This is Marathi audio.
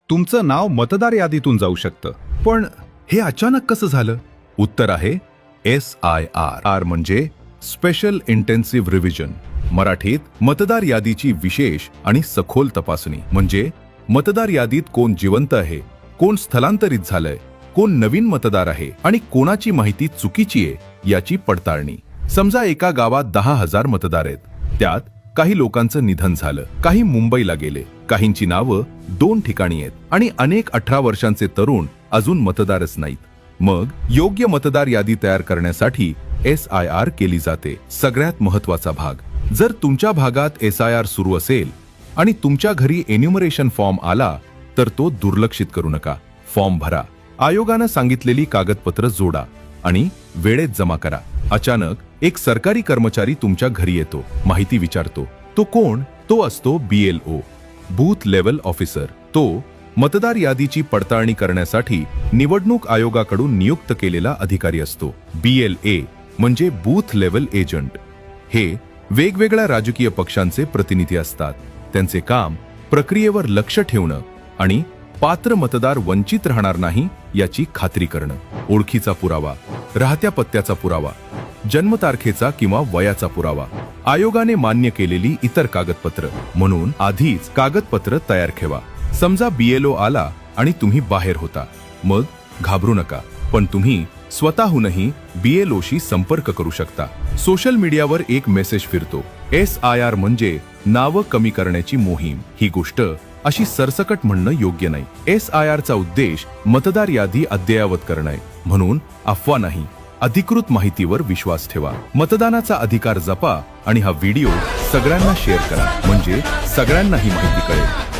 तुमचं नाव मतदार यादीतून जाऊ शकतं. पण हे अचानक कसं झालं? उत्तर आहे SIR म्हणजे स्पेशल इंटेन्सिव्ह रिव्हिजन. मराठीत मतदार यादीची विशेष आणि सखोल तपासणी. म्हणजे मतदार यादीत कोण जिवंत आहे, कोण स्थलांतरित झालंय, कोण नवीन मतदार आहे आणि कोणाची माहिती चुकीची आहे याची पडताळणी. समजा एका गावात 10,000 मतदार आहेत. त्यात काही लोकांचं निधन झालं, काही मुंबईला गेले, काहींची नावं 2 ठिकाणी आहेत आणि अनेक 18 वर्षांचे तरुण अजून मतदारच नाहीत. मग योग्य मतदार यादी तयार करण्यासाठी SIR केली जाते. सगळ्यात महत्वाचा भाग, जर तुमच्या भागात SIR सुरू असेल आणि तुमच्या घरी एन्युमरेशन फॉर्म आला तर तो दुर्लक्षित करू नका. फॉर्म भरा, आयोगानं सांगितलेली कागदपत्र जोडा आणि वेळेत जमा करा. अचानक एक सरकारी कर्मचारी तुमच्या घरी येतो, माहिती विचारतो. तो कोण? तो असतो BLO, बूथ लेव्हल ऑफिसर. तो मतदार यादीची पडताळणी करण्यासाठी निवडणूक आयोगाकडून नियुक्त केलेला अधिकारी असतो. BLA म्हणजे बूथ लेव्हल एजंट. हे वेगवेगळ्या राजकीय पक्षांचे प्रतिनिधी असतात. त्यांचे काम प्रक्रियेवर लक्ष ठेवणं आणि पात्र मतदार वंचित राहणार नाही याची खात्री करणं. ओळखीचा पुरावा, राहत्या पत्त्याचा पुरावा, जन्मतारखेचा किंवा वयाचा पुरावा, आयोगाने मान्य केलेली इतर कागदपत्र. म्हणून आधीच कागदपत्र तयार ठेवा. समजा BLO आला आणि तुम्ही बाहेर होता, मग घाबरू नका. पण तुम्ही स्वतःहूनही BLOशी संपर्क करू शकता. सोशल मीडियावर एक मेसेज फिरतो, SIR म्हणजे नावं कमी करण्याची मोहीम. ही गोष्ट अशी सरसकट म्हणणं योग्य नाही. SIRचा उद्देश मतदार यादी अद्ययावत करणं आहे. म्हणून अफवा नाही, अधिकृत माहितीवर विश्वास ठेवा. मतदानाचा अधिकार जपा आणि हा व्हिडिओ सगळ्यांना शेअर करा, म्हणजे सगळ्यांना ही माहिती कळेल.